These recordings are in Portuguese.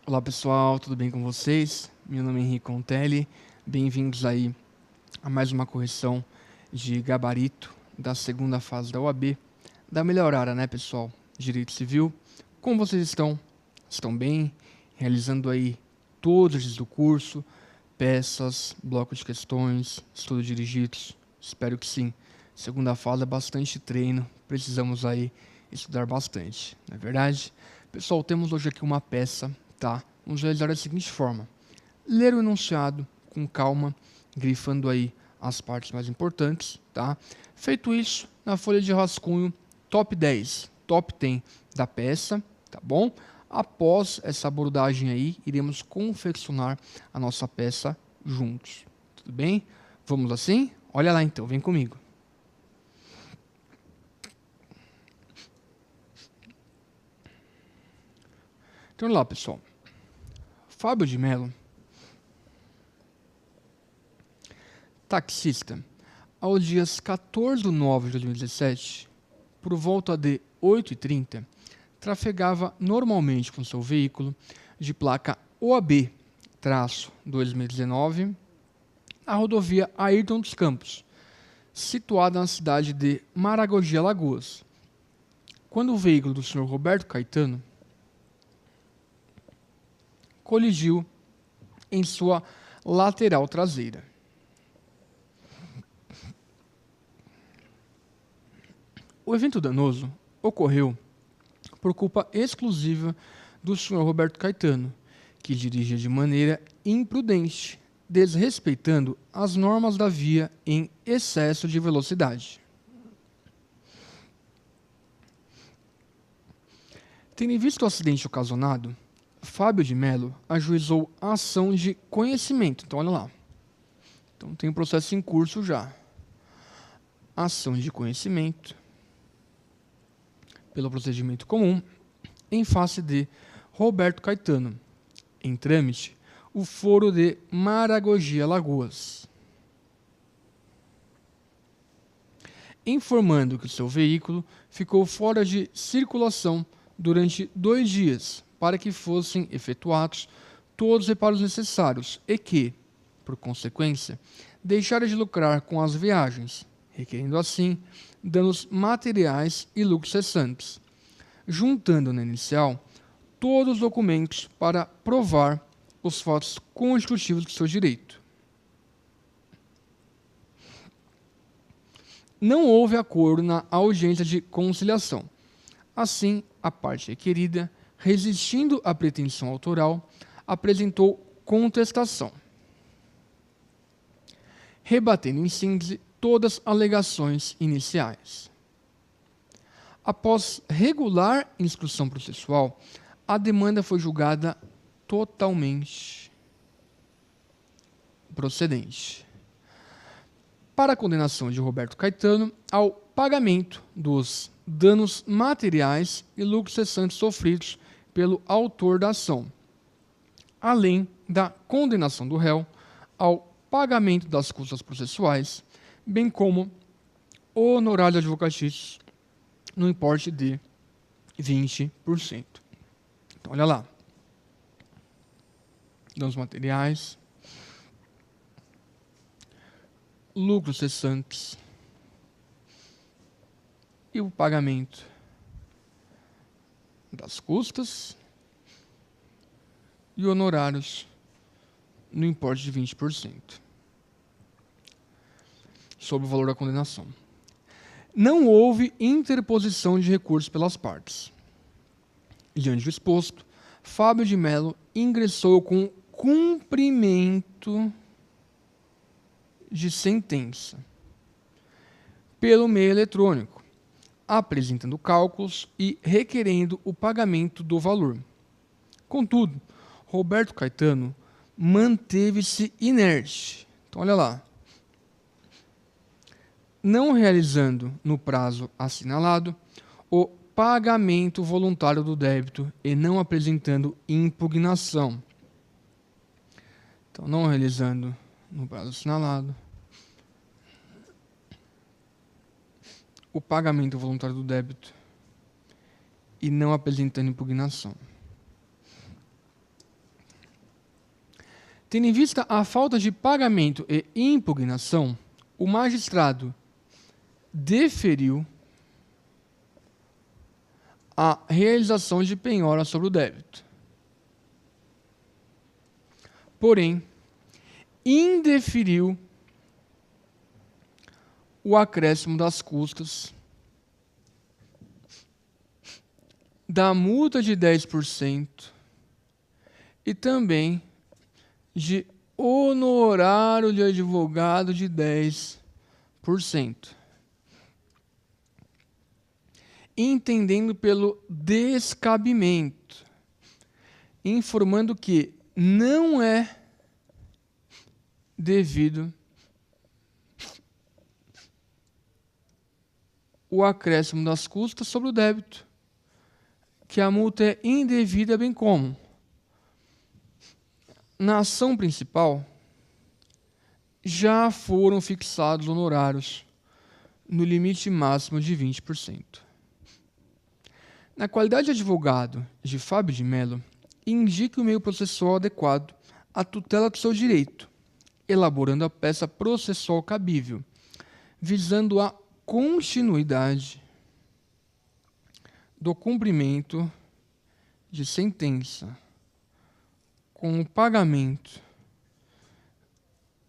Olá pessoal, tudo bem com vocês? Meu nome é Henrique Contelli, bem-vindos aí a mais uma correção de gabarito da segunda fase da UAB, da melhor área, né pessoal? Direito Civil. Como vocês estão? Estão bem? Realizando aí todos os dias do curso, peças, bloco de questões, estudo dirigidos? Espero que sim. Segunda fase é bastante treino, precisamos aí estudar bastante, não é verdade? Pessoal, temos hoje aqui uma peça, tá? Vamos realizar da seguinte forma: ler o enunciado com calma, grifando aí as partes mais importantes, tá? Feito isso, na folha de rascunho, top 10, top 10 da peça, tá bom? Após essa abordagem aí, iremos confeccionar a nossa peça juntos, tudo bem? Vamos assim? Olha lá então, vem comigo. Então, olha lá, pessoal. Fábio de Mello, taxista, aos dias 14 de nove de 2017, por volta de 8h30, trafegava normalmente com seu veículo de placa OAB-2019 na rodovia Ayrton dos Campos, situada na cidade de Maragogi, Alagoas, quando o veículo do senhor Roberto Caetano colidiu em sua lateral traseira. O evento danoso ocorreu por culpa exclusiva do senhor Roberto Caetano, que dirigia de maneira imprudente, desrespeitando as normas da via em excesso de velocidade. Tendo visto o acidente ocasionado, Fábio de Mello ajuizou a ação de conhecimento. Então, olha lá. Então, tem um processo em curso já. Ação de conhecimento pelo procedimento comum em face de Roberto Caetano. Em trâmite, o foro de Maragogi, Alagoas, informando que o seu veículo ficou fora de circulação durante 2 dias para que fossem efetuados todos os reparos necessários e que, por consequência, deixara de lucrar com as viagens, requerendo assim danos materiais e lucros cessantes, juntando na inicial todos os documentos para provar os fatos constitutivos do seu direito. Não houve acordo na audiência de conciliação. Assim, a parte requerida, resistindo à pretensão autoral, apresentou contestação, rebatendo em síntese todas as alegações iniciais. Após regular instrução processual, a demanda foi julgada totalmente procedente para a condenação de Roberto Caetano ao pagamento dos danos materiais e lucros cessantes sofridos pelo autor da ação, além da condenação do réu ao pagamento das custas processuais, bem como honorários advocatícios no importe de 20%. Então, olha lá. Danos materiais, lucros cessantes e o pagamento das custas e honorários no importe de 20% sobre o valor da condenação. Não houve interposição de recurso pelas partes. Diante do exposto, Fábio de Mello ingressou com cumprimento de sentença pelo meio eletrônico, apresentando cálculos e requerendo o pagamento do valor. Contudo, Roberto Caetano manteve-se inerte. Então, olha lá. Não realizando no prazo assinalado o pagamento voluntário do débito e não apresentando impugnação. Então, não realizando no prazo assinalado o pagamento voluntário do débito e não apresentando impugnação. Tendo em vista a falta de pagamento e impugnação, o magistrado deferiu a realização de penhora sobre o débito. Porém, indeferiu o acréscimo das custas da multa de 10% e também de honorário de advogado de 10%. Entendendo pelo descabimento, informando que não é devido o acréscimo das custas sobre o débito, que a multa é indevida, bem como na ação principal já foram fixados honorários no limite máximo de 20%. Na qualidade de advogado de Fábio de Mello, indique o meio processual adequado à tutela do seu direito, elaborando a peça processual cabível, visando a continuidade do cumprimento de sentença, com o pagamento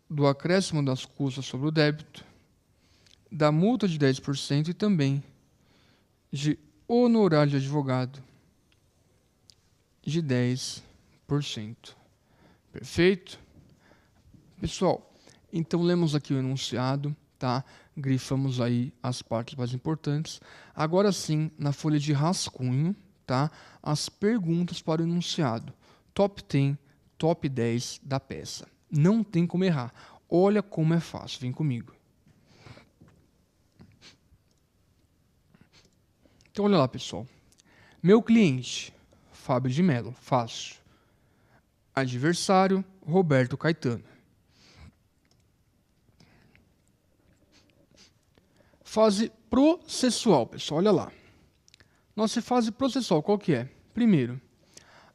do acréscimo das custas sobre o débito, da multa de 10% e também de honorário de advogado de 10%. Perfeito? Pessoal, então lemos aqui o enunciado, tá? Grifamos aí as partes mais importantes. Agora sim, na folha de rascunho, tá? As perguntas para o enunciado. Top 10, top 10 da peça. Não tem como errar. Olha como é fácil, vem comigo. Então, olha lá, pessoal. Meu cliente, Fábio de Mello, fácil. Adversário, Roberto Caetano. Fase processual, pessoal, olha lá. Nossa fase processual, qual que é? Primeiro,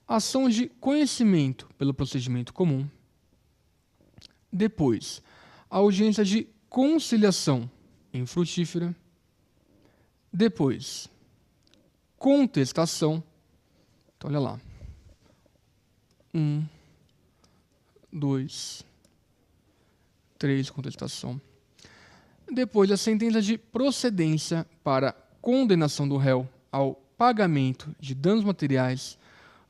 ação de conhecimento pelo procedimento comum. Depois, a audiência de conciliação infrutífera. Depois, contestação. Então, olha lá. 1, 2, 3, contestação. Depois, a sentença de procedência para condenação do réu ao pagamento de danos materiais,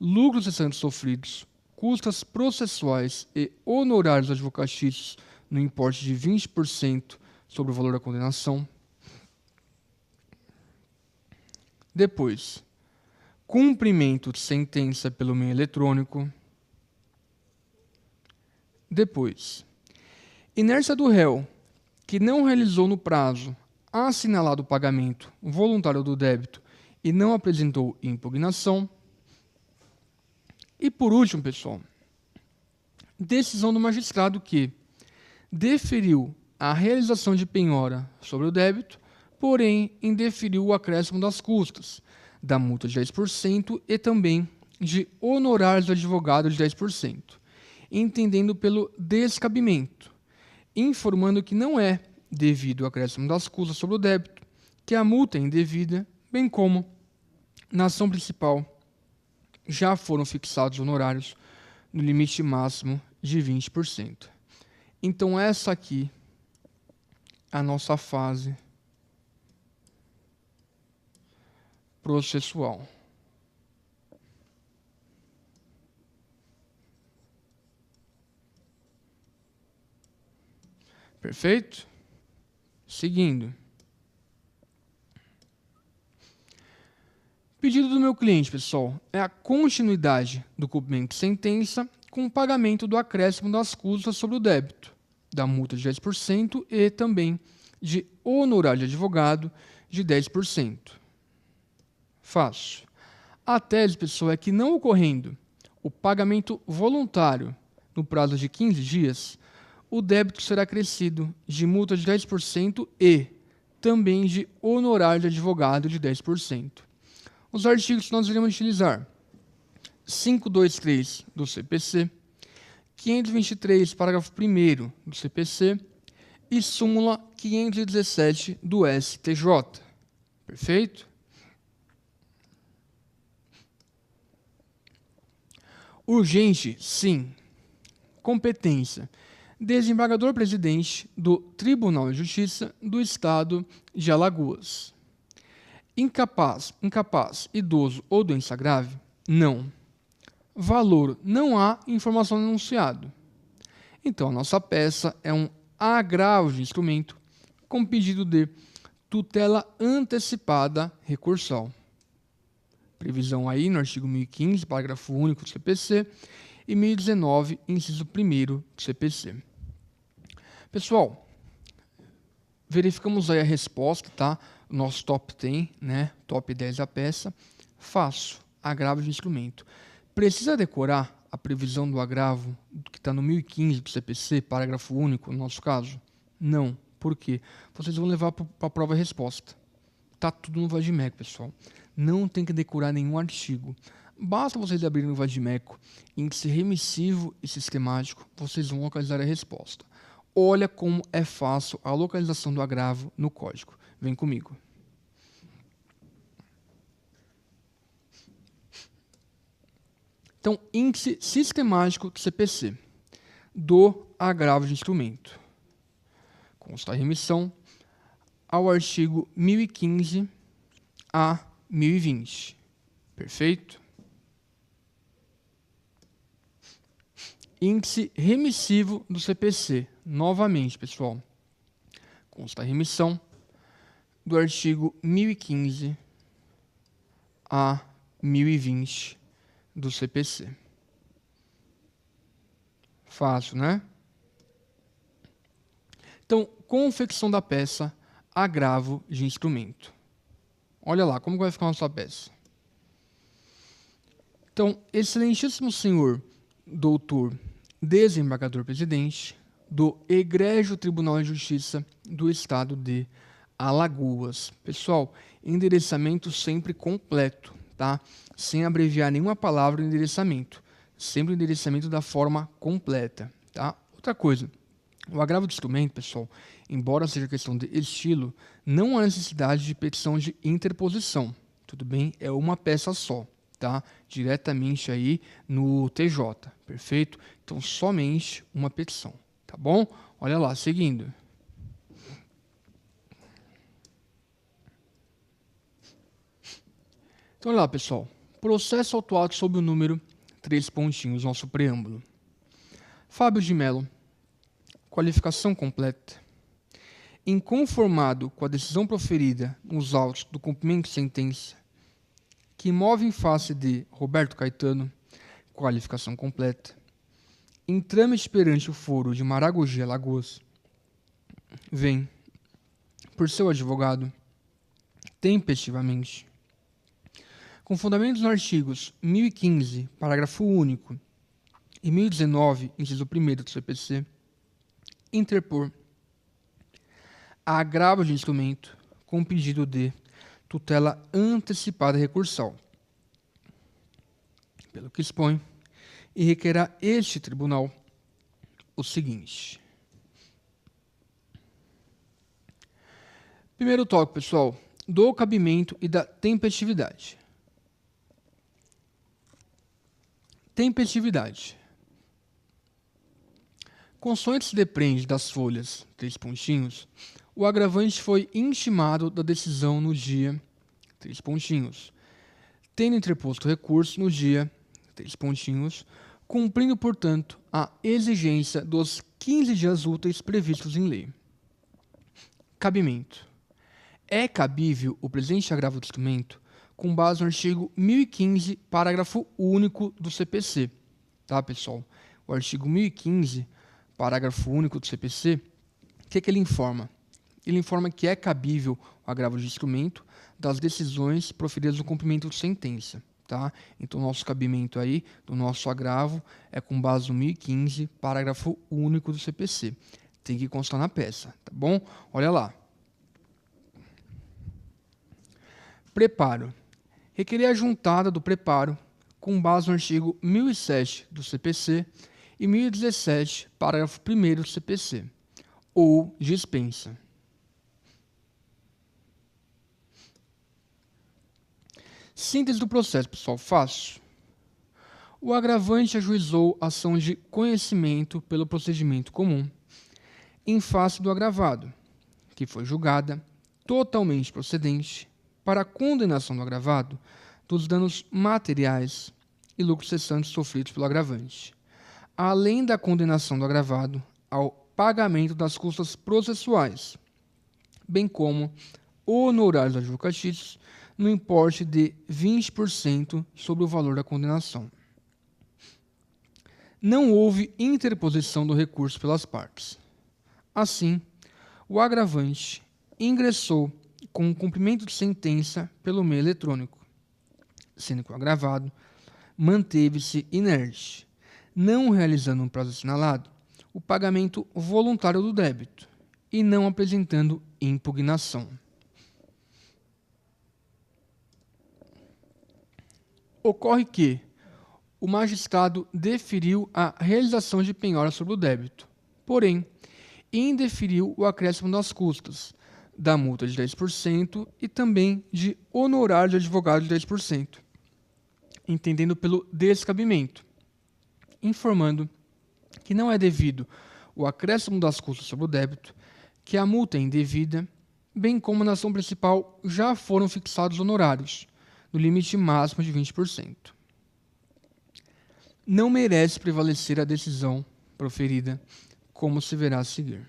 lucros cessantes sofridos, custas processuais e honorários advocatícios no importe de 20% sobre o valor da condenação. Depois, cumprimento de sentença pelo meio eletrônico. Depois, inércia do réu que não realizou no prazo assinalado o pagamento voluntário do débito e não apresentou impugnação. E por último, pessoal, decisão do magistrado que deferiu a realização de penhora sobre o débito, porém indeferiu o acréscimo das custas, da multa de 10% e também de honorários do advogado de 10%, entendendo pelo descabimento, informando que não é devido ao acréscimo das custas sobre o débito, que a multa é indevida, bem como, na ação principal, já foram fixados honorários no limite máximo de 20%. Então, essa aqui é a nossa fase processual. Perfeito? Seguindo. Pedido do meu cliente, pessoal, é a continuidade do cumprimento de sentença com o pagamento do acréscimo das custas sobre o débito, da multa de 10% e também de honorário de advogado de 10%. Fácil. A tese, pessoal, é que não ocorrendo o pagamento voluntário no prazo de 15 dias, o débito será acrescido de multa de 10% e também de honorário de advogado de 10%. Os artigos que nós iremos utilizar: 523 do CPC, 523, parágrafo 1º do CPC e súmula 517 do STJ. Perfeito? Urgente, sim. Competência: desembargador-presidente do Tribunal de Justiça do Estado de Alagoas. Incapaz, idoso ou doença grave? Não. Valor: não há informação no enunciado. Então, a nossa peça é um agravo de instrumento com pedido de tutela antecipada recursal. Previsão aí no artigo 1015, parágrafo único do CPC e 1019, inciso 1º do CPC. Pessoal, verificamos aí a resposta, tá? O nosso top 10, né? Top 10 da peça. Faço agravo de instrumento. Precisa decorar a previsão do agravo que está no 1015 do CPC, parágrafo único, no nosso caso? Não. Por quê? Vocês vão levar para a prova a resposta. Tá tudo no Vadimeco, pessoal. Não tem que decorar nenhum artigo. Basta vocês abrirem o Vadimeco, índice remissivo e sistemático, vocês vão localizar a resposta. Olha como é fácil a localização do agravo no código. Vem comigo. Então, índice sistemático do CPC do agravo de instrumento. Consta a remissão ao artigo 1015 a 1020. Perfeito? Índice remissivo do CPC. Novamente, pessoal. Consta a remissão do artigo 1015 a 1020 do CPC. Fácil, né? Então, confecção da peça, agravo de instrumento. Olha lá, como vai ficar a nossa peça. Então, excelentíssimo senhor doutor desembargador-presidente do Egrégio Tribunal de Justiça do Estado de Alagoas. Pessoal, endereçamento sempre completo, tá? Sem abreviar nenhuma palavra no endereçamento. Sempre o endereçamento da forma completa, tá? Outra coisa, o agravo de instrumento, pessoal, embora seja questão de estilo, não há necessidade de petição de interposição, tudo bem? É uma peça só, tá? Diretamente aí no TJ, perfeito? Então, somente uma petição, tá bom? Olha lá, seguindo. Então, olha lá, pessoal. Processo autuado sob o número 3 pontinhos, nosso preâmbulo. Fábio de Mello. Qualificação completa. Inconformado com a decisão proferida nos autos do cumprimento de sentença, que move em face de Roberto Caetano, qualificação completa. Em trâmite perante o foro de Maragogi, Alagoas, vem, por seu advogado, tempestivamente, com fundamentos nos artigos 1015, parágrafo único, e 1019, inciso 1º do CPC, interpor agravo de instrumento com pedido de tutela antecipada recursal, pelo que expõe, e requerá este tribunal o seguinte. Primeiro tópico, pessoal, do cabimento e da tempestividade. Tempestividade. Consoante se depreende das folhas, 3 pontinhos, o agravante foi intimado da decisão no dia, 3 pontinhos, tendo interposto recurso no dia, 3 pontinhos, cumprindo, portanto, a exigência dos 15 dias úteis previstos em lei. Cabimento. É cabível o presente agravo do instrumento com base no artigo 1015, parágrafo único do CPC. Tá, pessoal? O artigo 1015, parágrafo único do CPC, o que ele informa? Ele informa que é cabível o agravo de instrumento das decisões proferidas no cumprimento de sentença. Tá? Então, nosso cabimento aí, do nosso agravo, é com base no 1015, parágrafo único do CPC. Tem que constar na peça, tá bom? Olha lá. Preparo. Requerer a juntada do preparo com base no artigo 1007 do CPC e 1017, parágrafo 1º do CPC, ou dispensa. Síntese do processo, pessoal, fácil. O agravante ajuizou ação de conhecimento pelo procedimento comum em face do agravado, que foi julgada totalmente procedente para a condenação do agravado dos danos materiais e lucros cessantes sofridos pelo agravante, além da condenação do agravado ao pagamento das custas processuais, bem como honorários advocatícios no importe de 20% sobre o valor da condenação. Não houve interposição do recurso pelas partes. Assim, o agravante ingressou com o cumprimento de sentença pelo meio eletrônico, sendo que o agravado manteve-se inerte, não realizando no prazo assinalado o pagamento voluntário do débito e não apresentando impugnação. Ocorre que o magistrado deferiu a realização de penhora sobre o débito, porém, indeferiu o acréscimo das custas, da multa de 10% e também de honorário de advogado de 10%, entendendo pelo descabimento, informando que não é devido o acréscimo das custas sobre o débito, que a multa é indevida, bem como na ação principal já foram fixados honorários, no limite máximo de 20%. Não merece prevalecer a decisão proferida, como se verá a seguir.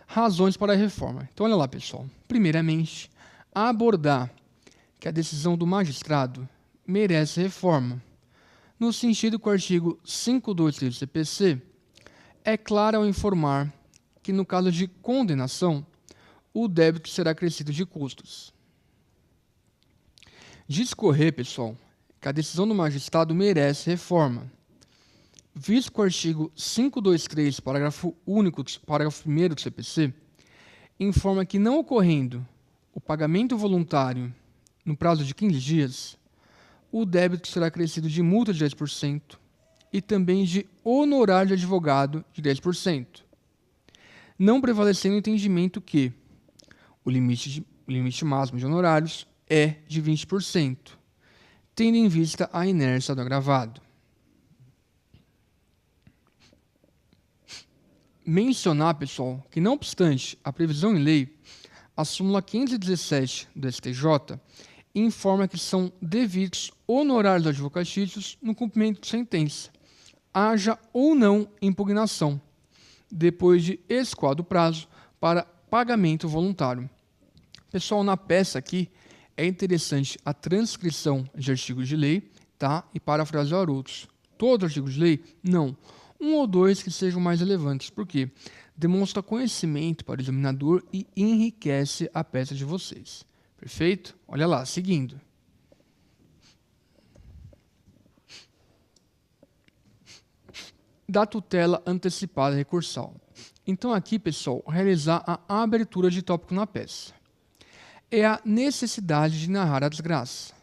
Razões para a reforma. Então, olha lá, pessoal. Primeiramente, abordar que a decisão do magistrado merece reforma, no sentido que o artigo 523 do CPC é claro ao informar que, no caso de condenação, o débito será acrescido de custos. Discorrer, pessoal, que a decisão do magistrado merece reforma, visto que o artigo 523, parágrafo único, parágrafo 1º do CPC, informa que, não ocorrendo o pagamento voluntário no prazo de 15 dias, o débito será acrescido de multa de 10% e também de honorário de advogado de 10%, não prevalecendo o entendimento que o limite máximo de honorários é de 20%, tendo em vista a inércia do agravado. Mencionar, pessoal, que não obstante a previsão em lei, a súmula 517 do STJ informa que são devidos honorários advocatícios no cumprimento de sentença, haja ou não impugnação, depois de escoado o prazo para pagamento voluntário. Pessoal, na peça aqui é interessante a transcrição de artigos de lei, tá? E parafrasear outros. Todos os artigos de lei? Não. Um ou dois que sejam mais relevantes, porque demonstra conhecimento para o examinador e enriquece a peça de vocês. Perfeito? Olha lá, seguindo. Da tutela antecipada recursal. Então aqui, pessoal, realizar a abertura de tópico na peça. É a necessidade de narrar a desgraça.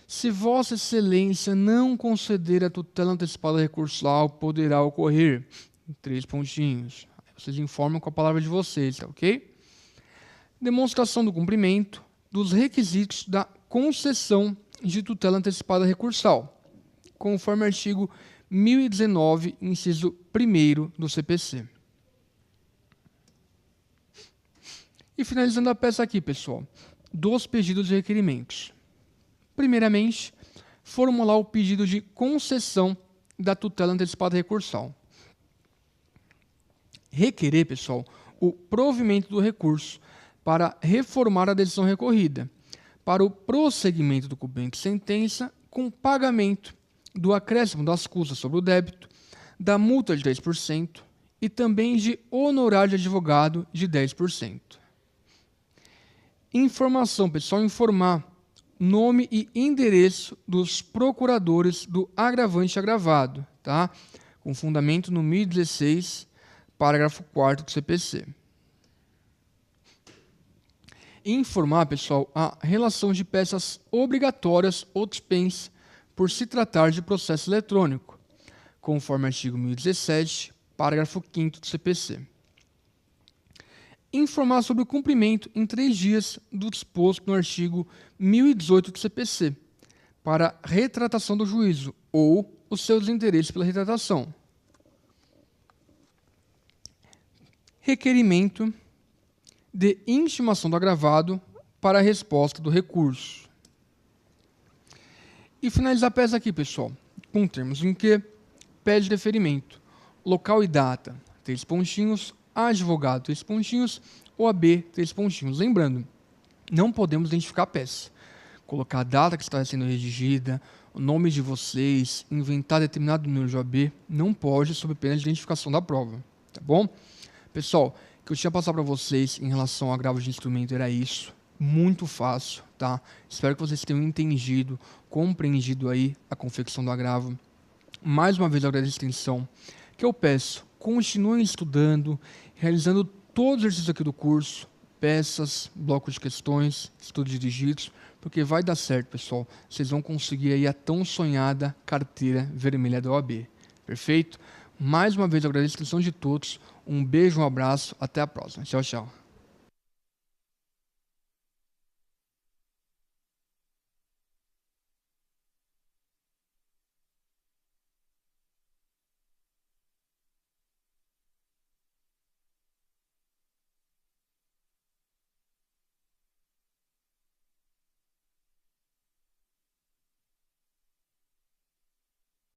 Se Vossa Excelência não conceder a tutela antecipada recursal, poderá ocorrer 3 pontinhos. Vocês informam com a palavra de vocês, tá ok? Demonstração do cumprimento dos requisitos da concessão de tutela antecipada recursal, conforme o artigo 1019, inciso 1º do CPC. E finalizando a peça aqui, pessoal, dos pedidos e requerimentos. Primeiramente, formular o pedido de concessão da tutela antecipada recursal. Requerer, pessoal, o provimento do recurso para reformar a decisão recorrida, para o prosseguimento do cumprimento de sentença com pagamento do acréscimo das custas sobre o débito, da multa de 10% e também de honorário de advogado de 10%. Informação, pessoal, informar nome e endereço dos procuradores do agravante agravado, tá? Com fundamento no 1016, parágrafo 4º do CPC. Informar, pessoal, a relação de peças obrigatórias ou dispensa por se tratar de processo eletrônico, conforme artigo 1017, parágrafo 5º do CPC. Informar sobre o cumprimento em 3 dias do disposto no artigo 1018 do CPC, para retratação do juízo ou o seu desinteresse pela retratação. Requerimento de intimação do agravado para a resposta do recurso. E finalizar a peça aqui, pessoal, com termos em que pede deferimento, local e data, 3 pontinhos, advogado, 3 pontinhos, OAB, 3 pontinhos. Lembrando, não podemos identificar a peça. Colocar a data que está sendo redigida, o nome de vocês, inventar determinado número de OAB, não pode, sob pena de identificação da prova, tá bom? Pessoal, o que eu tinha passado para vocês em relação ao agravo de instrumento era isso. Muito fácil, tá? Espero que vocês tenham entendido, compreendido aí a confecção do agravo. Mais uma vez, eu agradeço a atenção que eu peço. Continuem estudando, realizando todos os exercícios aqui do curso, peças, blocos de questões, estudos dirigidos, porque vai dar certo, pessoal. Vocês vão conseguir aí a tão sonhada carteira vermelha da OAB. Perfeito? Mais uma vez, eu agradeço a atenção de todos. Um beijo, um abraço, até a próxima. Tchau, tchau.